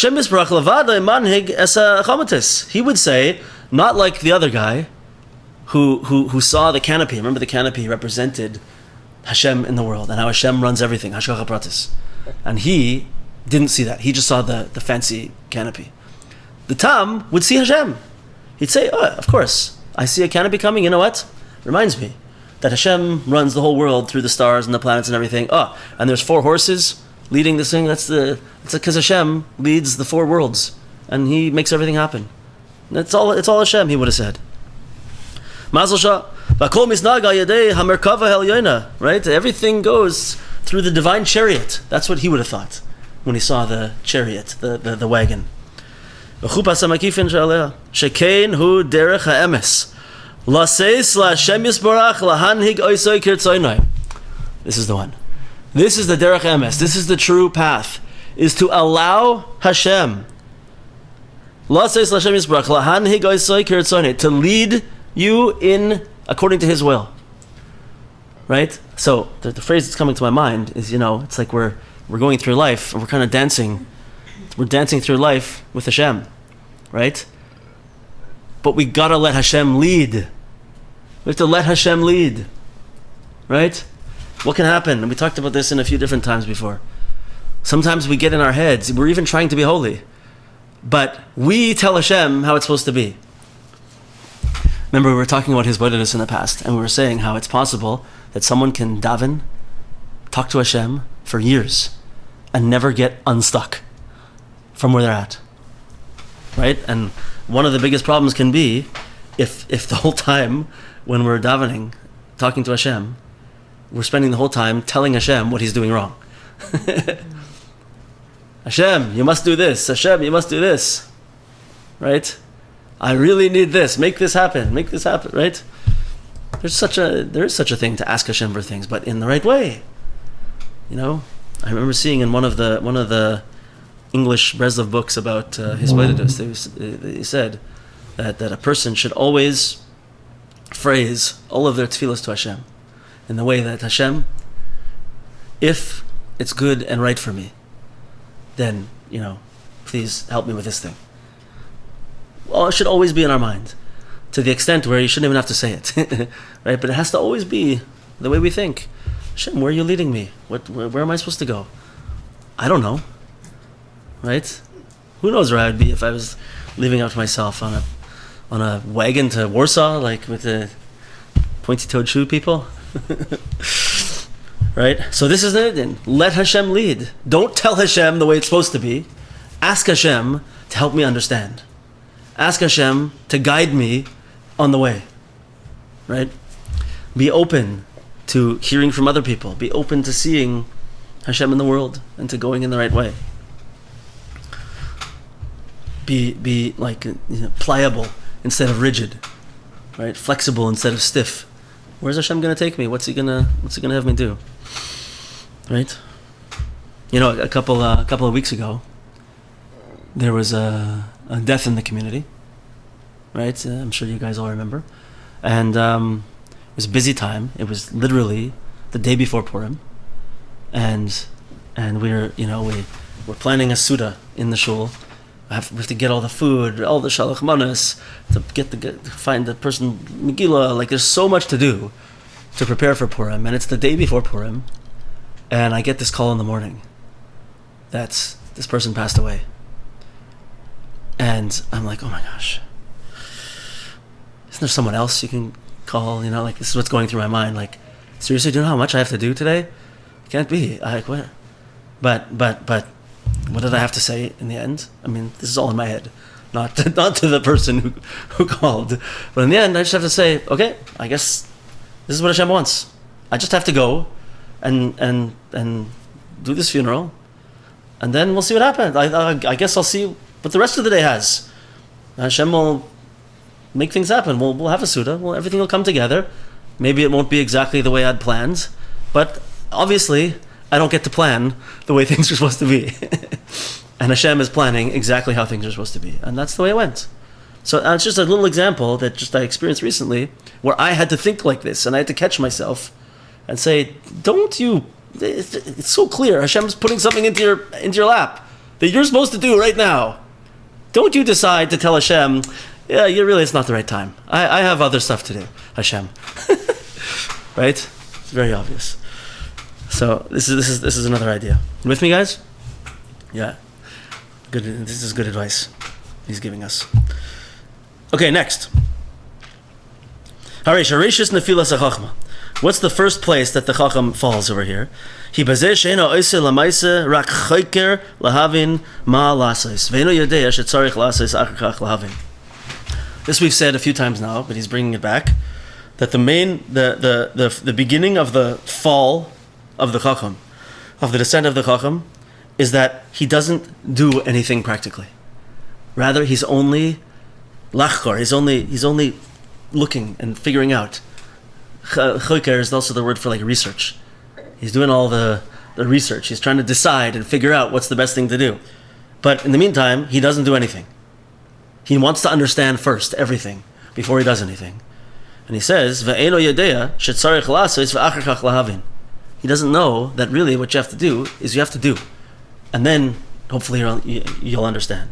would say, not like the other guy who saw the canopy. Remember, the canopy represented Hashem in the world and how Hashem runs everything, hashgacha pratis. And he didn't see that. He just saw the fancy canopy. The Tam would see Hashem. He'd say, oh, of course, I see a canopy coming. You know what? Reminds me that Hashem runs the whole world through the stars and the planets and everything. Oh, and there's 4 horses leading this thing. It's because Hashem leads the 4 worlds and he makes everything happen. It's all Hashem, he would have said. Mazel Shah. Right? Everything goes through the divine chariot. That's what he would have thought. when he saw the chariot, the wagon. Shekein hu derech ha'emes. Laseis la'Hashem yisborach lahanhig oisoi kirtzoinoi. This is the one. This is the derech emes. This is the true path, is to allow Hashem laseis la'Hashem yisborach lahanhig oisoi kirtzoinoi, to lead you in according to His will. Right? So the phrase that's coming to my mind is, it's like we're going through life and we're kind of dancing. We're dancing through life with Hashem, right? But we gotta let Hashem lead. We have to let Hashem lead, right? What can happen? And we talked about this in a few different times before. Sometimes we get in our heads, we're even trying to be holy, but we tell Hashem how it's supposed to be. Remember, we were talking about His bodedus in the past, and we were saying how it's possible that someone can daven, talk to Hashem for years, and never get unstuck from where they're at, right? And one of the biggest problems can be if the whole time when we're davening, talking to Hashem, we're spending the whole time telling Hashem what He's doing wrong. Hashem, you must do this. Hashem, you must do this, right? I really need this. Make this happen. Make this happen, right? There is such a thing to ask Hashem for things, but in the right way. I remember seeing in one of the English Breslov books about his bodedus, they said that a person should always phrase all of their tefillos to Hashem in the way that, Hashem, if it's good and right for me, then, please help me with this thing. Well, it should always be in our mind, to the extent where you shouldn't even have to say it, right? But it has to always be the way we think. Hashem, where are you leading me? Where am I supposed to go? I don't know, right? Who knows where I would be if I was leaving out myself on a wagon to Warsaw, like with the pointy-toed shoe people, right? So this is it. Let Hashem lead. Don't tell Hashem the way it's supposed to be. Ask Hashem to help me understand. Ask Hashem to guide me on the way, right? Be open to hearing from other people. Be open to seeing Hashem in the world and to going in the right way. Be like pliable instead of rigid, right? Flexible instead of stiff. Where's Hashem going to take me? What's He gonna have me do? Right? A couple of weeks ago, there was a death in the community, right? I'm sure you guys all remember. And it was a busy time. It was literally the day before Purim. And we're planning a Suda in the shul. We have to get all the food, all the shalach manas, to find the person Megillah. Like, there's so much to do to prepare for Purim. And it's the day before Purim. And I get this call in the morning that this person passed away. And I'm like, oh my gosh, isn't there someone else you can call? Like, this is what's going through my mind. Like, seriously, do you know how much I have to do today? It can't be. What? But what did I have to say in the end? I mean, this is all in my head, not to the person who called. But in the end, I just have to say, okay, I guess this is what Hashem wants. I just have to go and do this funeral, and then we'll see what happens. I guess I'll see what the rest of the day has. Hashem will make things happen. We'll have a Suda. Everything will come together. Maybe it won't be exactly the way I'd planned, but obviously I don't get to plan the way things are supposed to be. And Hashem is planning exactly how things are supposed to be. And that's the way it went. So it's just a little example that I experienced recently where I had to think like this and I had to catch myself and say, it's so clear. Hashem's putting something into your lap that you're supposed to do right now. Don't you decide to tell Hashem, yeah, it's not the right time. I have other stuff to do, Hashem. Right? It's very obvious. So this is another idea. You with me, guys? Yeah. Good. This is good advice He's giving us. Okay, next. Harishis nefilas Chochom. What's the first place that the Chochom falls over here? This we've said a few times now, but he's bringing it back. That the beginning of the fall of the Chochom, of the descent of the Chochom, is that he doesn't do anything practically. Rather, he's only lachkor. He's only looking and figuring out. Choker is also the word for like research. He's doing all the research. He's trying to decide and figure out what's the best thing to do. But in the meantime, he doesn't do anything. He wants to understand first everything before he does anything. And he says, "Ve'eno yedea shetzarich la'asos ve'achar kach lahavin." He doesn't know that really what you have to do is you have to do, and then hopefully you'll understand.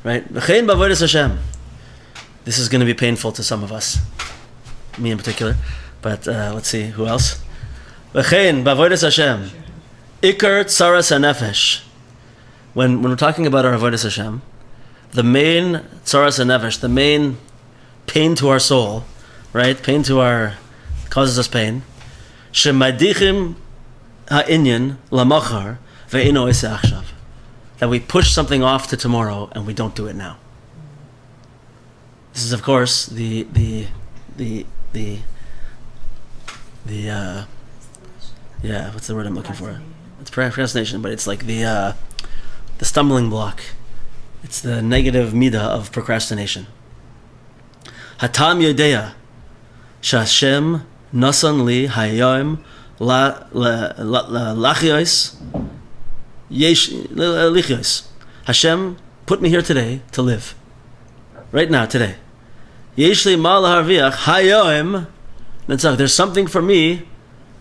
Right? V'chein b'avodas Hashem. This is going to be painful to some of us, me in particular. But let's see who else. V'chein b'avodas Hashem. Ikar tzaras hanefesh. When we're talking about our avodas Hashem, the main tzaras hanefesh, the main pain to our soul, right? Pain to causes us pain. Shemadichim ha'inyan lamachar ve'ino ise achshav. That we push something off to tomorrow and we don't do it now. This is, of course, the what's the word I'm looking for? It's procrastination, but it's like the stumbling block. It's the negative midah of procrastination. Hatam yodea sh'Hashem nasan li hayom lachyos lichyos. Hashem put me here today to live. Right now, today. Yesh li ma laharviach hayom. There's something for me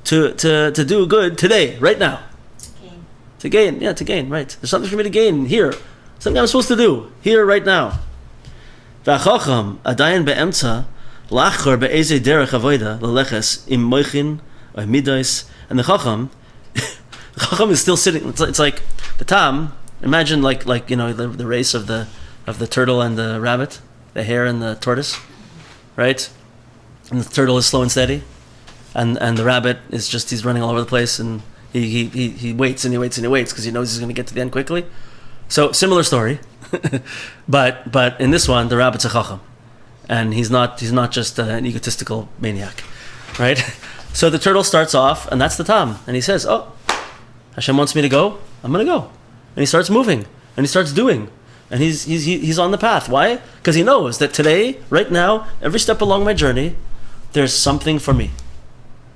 to do good today, right now. To gain, right. There's something for me to gain here. Something I'm supposed to do here, right now. V'chochom adayin be'emtza lachor be'ezei derech avoda leleches im moichin or midos. And the Chochom is still sitting. It's like the Tam. Imagine like the race of the turtle and the rabbit, the hare and the tortoise, right? And the turtle is slow and steady, and the rabbit is he's running all over the place, and he waits and he waits and he waits because he knows he's going to get to the end quickly. So similar story, but in this one the rabbit's a Chochom, and he's not just an egotistical maniac, right? So the turtle starts off, and that's the Tam, and he says, "Oh, Hashem wants me to go. I'm going to go," and he starts moving and he starts doing. And he's on the path. Why? Because he knows that today, right now, every step along my journey, there's something for me,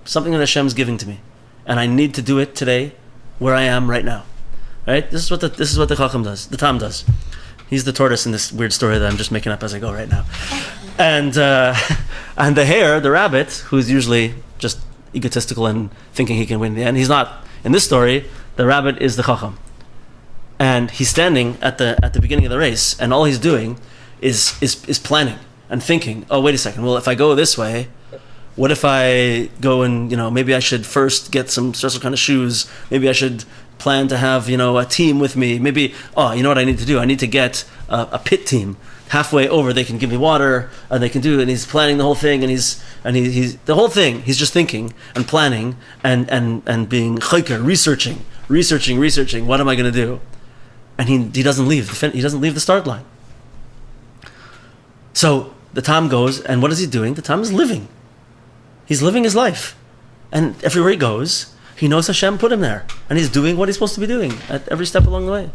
something that Hashem's giving to me, and I need to do it today, where I am right now. Right? This is what the Chochom does. The Tam does. He's the tortoise in this weird story that I'm just making up as I go right now. And the hare, the rabbit, who's usually just egotistical and thinking he can win in the end. He's not. In this story, the rabbit is the Chochom. And he's standing at the beginning of the race, and all he's doing is planning and thinking, oh, wait a second, well, if I go this way, what if I go and, maybe I should first get some special kind of shoes, maybe I should plan to have, a team with me, maybe, you know what I need to do? I need to get a pit team. Halfway over, they can give me water, and they can do it, and he's planning the whole thing, and he's the whole thing, he's just thinking and planning and being choker, researching, what am I going to do? And he doesn't leave. He doesn't leave the start line. So the Tam goes, and what is he doing? The Tam is living. He's living his life, and everywhere he goes, he knows Hashem put him there, and he's doing what he's supposed to be doing at every step along the way.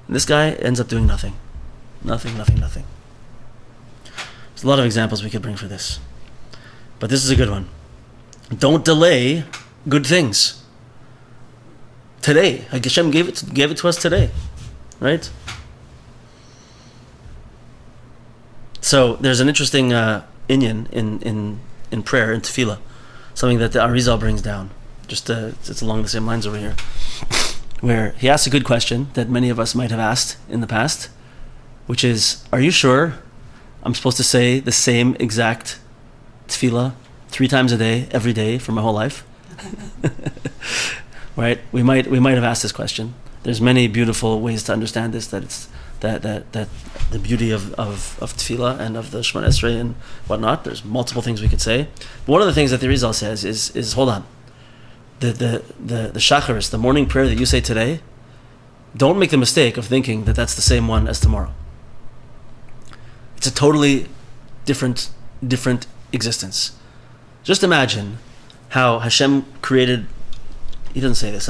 And this guy ends up doing nothing. There's a lot of examples we could bring for this, but this is a good one. Don't delay good things. Today, Hashem gave it to us today, right? So there's an interesting inyan in prayer, in tefillah, something that the Arizal brings down. It's along the same lines over here, where he asks a good question that many of us might have asked in the past, which is, are you sure I'm supposed to say the same exact tefillah 3 times a day, every day, for my whole life? Right? We might have asked this question. There's many beautiful ways to understand this. That it's that the beauty of tefillah and of the Shemona Esrei and whatnot. There's multiple things we could say. But one of the things that the Rizal says is hold on. The shacharis, the morning prayer that you say today, don't make the mistake of thinking that that's the same one as tomorrow. It's a totally different existence. Just imagine how Hashem created. He doesn't say this.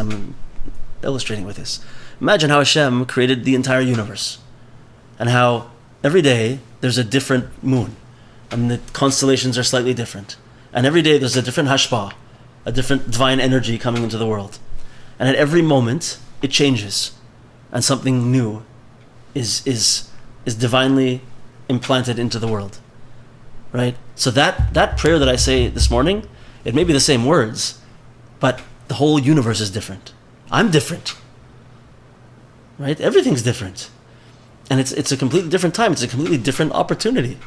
illustrating with this. Imagine how Hashem created the entire universe, and how every day there's a different moon, and the constellations are slightly different, and every day there's a different hashpah, a different divine energy coming into the world, and at every moment it changes, and something new is divinely implanted into the world, right? So that prayer that I say this morning, it may be the same words, but the whole universe is different. I'm different, right? Everything's different, and it's a completely different time. It's a completely different opportunity.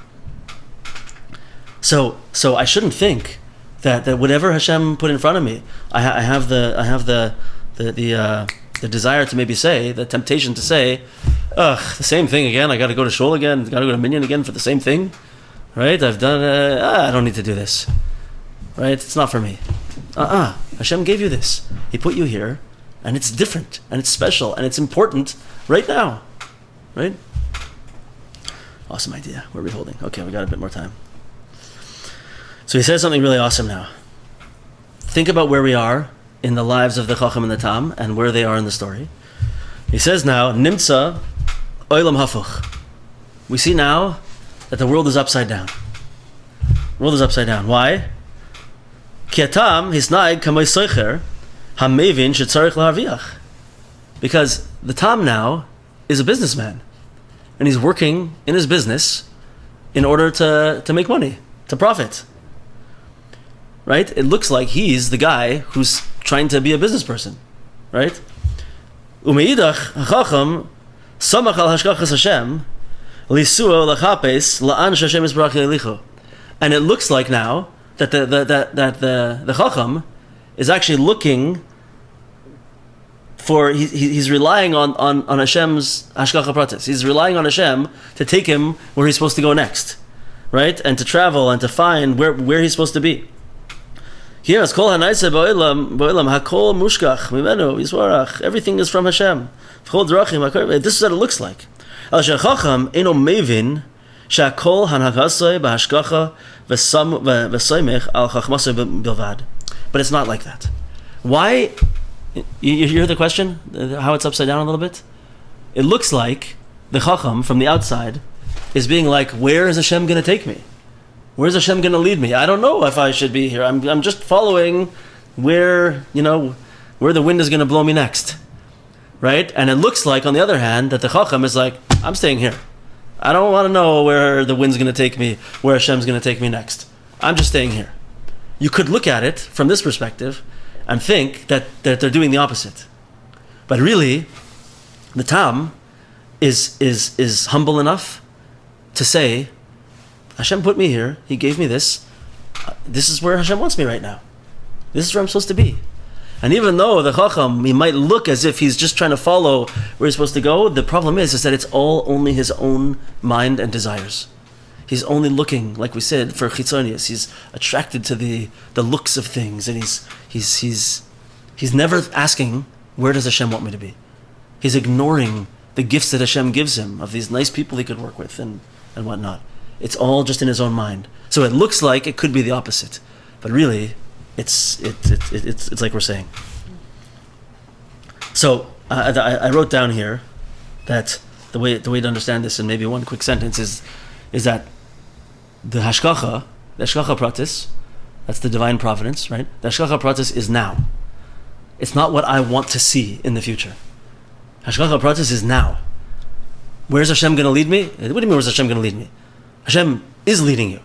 So I shouldn't think that whatever Hashem put in front of me, I have the desire to maybe say, the temptation to say, ugh, the same thing again. I got to go to shul again. Got to go to minyan again for the same thing, right? I've done. I don't need to do this, right? It's not for me. Hashem gave you this. He put you here, and it's different, and it's special, and it's important right now, right? Awesome idea. Where are we holding? Okay, we got a bit more time. So he says something really awesome now. Think about where we are in the lives of the Chochom and the Tam, and where they are in the story. He says now, Nimtza oilam hafuch. We see now that the world is upside down. The world is upside down. Why? Ki hatam hisnaig kamei soicher hamevin shetzarich laharviach. Because the Tam now is a businessman, and he's working in his business in order to make money, to profit. Right? It looks like he's the guy who's trying to be a business person, right? Umeidach hachacham samach al hashkachas Hashem lisuo lachapes la'an Hashem isbarach elicho. And it looks like now that the chacham is actually looking for, he's relying on Hashem's hashkacha pratis. He's relying on Hashem to take him where he's supposed to go next, right? And to travel and to find where he's supposed to be. Everything is from Hashem. This is what it looks like. But it's not like that. Why? You hear the question? How it's upside down a little bit? It looks like the Chacham from the outside is being like, where is Hashem going to take me? Where's Hashem going to lead me? I don't know if I should be here. I'm just following where the wind is going to blow me next, right? And it looks like, on the other hand, that the Chacham is like, I'm staying here. I don't want to know where the wind's going to take me, where Hashem's going to take me next. I'm just staying here. You could look at it from this perspective and think that they're doing the opposite. But really, the Tam is humble enough to say, Hashem put me here. He gave me this. This is where Hashem wants me right now. This is where I'm supposed to be. And even though the Chacham, he might look as if he's just trying to follow where he's supposed to go, the problem is that it's all only his own mind and desires. He's only looking, like we said, for chitzonius. He's attracted to the looks of things, and he's never asking, where does Hashem want me to be? He's ignoring the gifts that Hashem gives him of these nice people he could work with and whatnot. It's all just in his own mind. So it looks like it could be the opposite, but really, it's like we're saying. So I wrote down here that the way to understand this in maybe one quick sentence is that the hashkacha pratis, that's the divine providence, right? The hashkacha pratis is now. It's not what I want to see in the future. Hashkacha pratis is now. Where's Hashem going to lead me? What do you mean, where's Hashem going to lead me? Hashem is leading you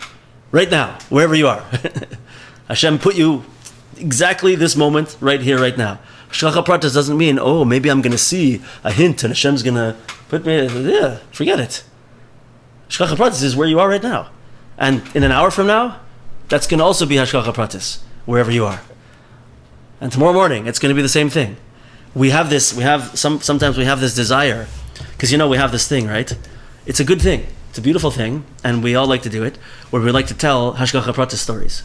right now, wherever you are. Hashem put you exactly this moment, right here, right now. Hashkacha pratis doesn't mean, maybe I'm going to see a hint and Hashem's going to put me. Yeah, forget it. Hashkacha pratis is where you are right now, and in an hour from now, that's going to also be hashkacha pratis wherever you are. And tomorrow morning, it's going to be the same thing. Sometimes we have this desire, because we have this thing, right? It's a good thing. It's a beautiful thing, and we all like to do it, where we like to tell hashkacha pratis stories,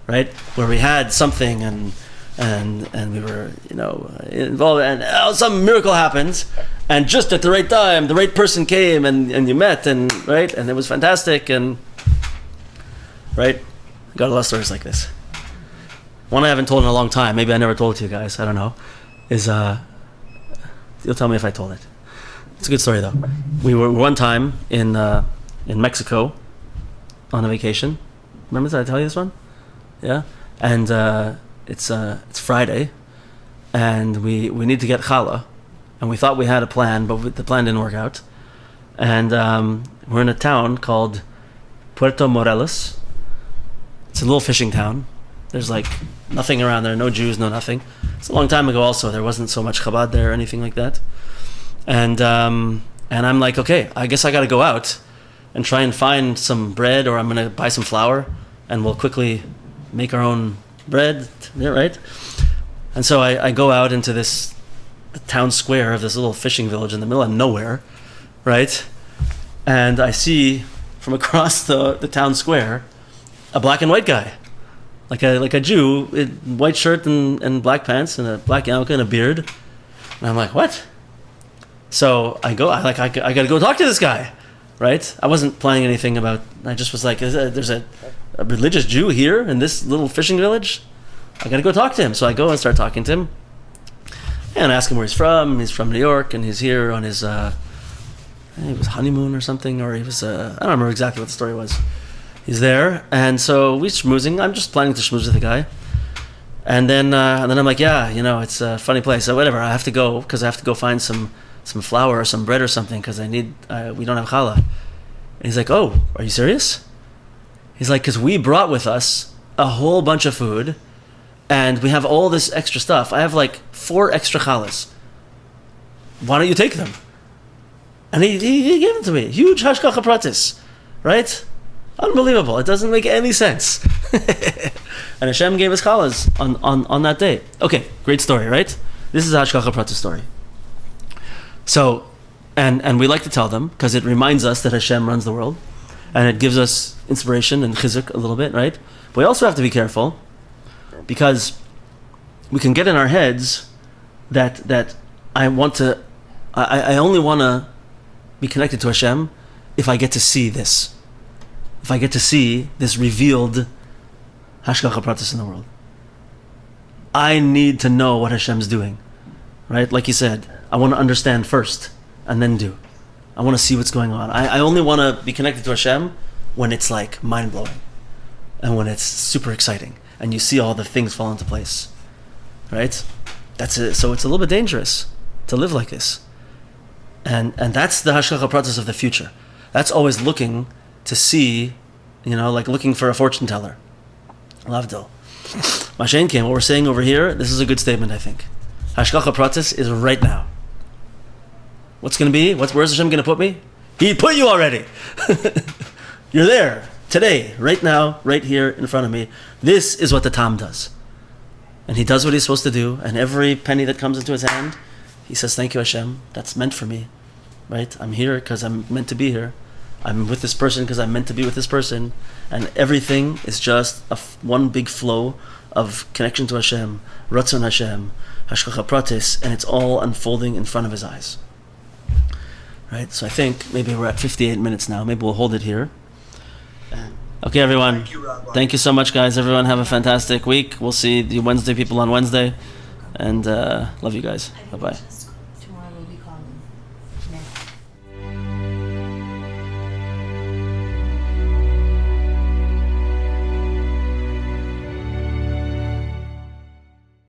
right? Where we had something and we were, involved, and some miracle happens, and just at the right time, the right person came, and you met, and right, and it was fantastic, and right, got a lot of stories like this. One I haven't told in a long time. Maybe I never told it to you guys. I don't know. is you'll tell me if I told it. It's a good story though. We were one time in Mexico on a vacation. Remember, did I tell you this one? Yeah. And it's Friday, and we need to get challah, and we thought we had a plan, but the plan didn't work out. And we're in a town called Puerto Morelos. It's a little fishing town. There's like nothing around there, no Jews, no nothing. It's a long time ago also. There wasn't so much Chabad there or anything like that. And I'm like, okay, I guess I got to go out and try and find some bread, or I'm going to buy some flour, and we'll quickly make our own bread, yeah, right? And so I go out into the town square of this little fishing village in the middle of nowhere, right? And I see from across the town square a black and white guy, like a Jew in white shirt and black pants and a black yarmulke and a beard. And I'm like, what? So I got to go talk to this guy, right? I wasn't planning anything about. I just was like, there's a religious Jew here in this little fishing village. I got to go talk to him. So I go and start talking to him, and ask him where he's from. He's from New York, and he's here on his he was honeymoon or something, or he was I don't remember exactly what the story was. He's there, and so we're schmoozing. I'm just planning to schmooze with the guy, and then I'm like, yeah, it's a funny place. So whatever, I have to go because I have to go find some flour or some bread or something because we don't have challah. And he's like, oh, are you serious? He's like, because we brought with us a whole bunch of food, and we have all this extra stuff. I have like 4 extra challahs. Why don't you take them? And he gave them to me. Huge hashgacha pratis, right? Unbelievable. It doesn't make any sense. And Hashem gave us challahs on that day. Okay, great story, right? This is a hashgacha pratis story. So, and we like to tell them because it reminds us that Hashem runs the world, and it gives us inspiration and chizuk a little bit, right? But we also have to be careful because we can get in our heads that I only want to be connected to Hashem if I get to see this. If I get to see this revealed hashgacha pratis in the world. I need to know what Hashem's doing, right? Like you said, I want to understand first and then do. I want to see what's going on. I only want to be connected to Hashem when it's like mind-blowing and when it's super exciting and you see all the things fall into place, right? That's it. So it's a little bit dangerous to live like this. And that's the hashgacha pratis of the future. That's always looking to see, like looking for a fortune teller. Lavdil. Mashen came. What we're saying over here, this is a good statement, I think. Hashgacha pratis is right now. What's going to be? Where's Hashem going to put me? He put you already. You're there today, right now, right here in front of me. This is what the Tam does. And he does what he's supposed to do. And every penny that comes into his hand, he says, thank you, Hashem. That's meant for me. Right? I'm here because I'm meant to be here. I'm with this person because I'm meant to be with this person. And everything is just one big flow of connection to Hashem, Ratzon Hashem, Hashgacha pratis, and it's all unfolding in front of his eyes. Right? So I think maybe we're at 58 minutes now. Maybe we'll hold it here. Okay, everyone. Thank you, Rabbi. Thank you so much, guys. Everyone have a fantastic week. We'll see the Wednesday people on Wednesday. And love you guys. Bye-bye.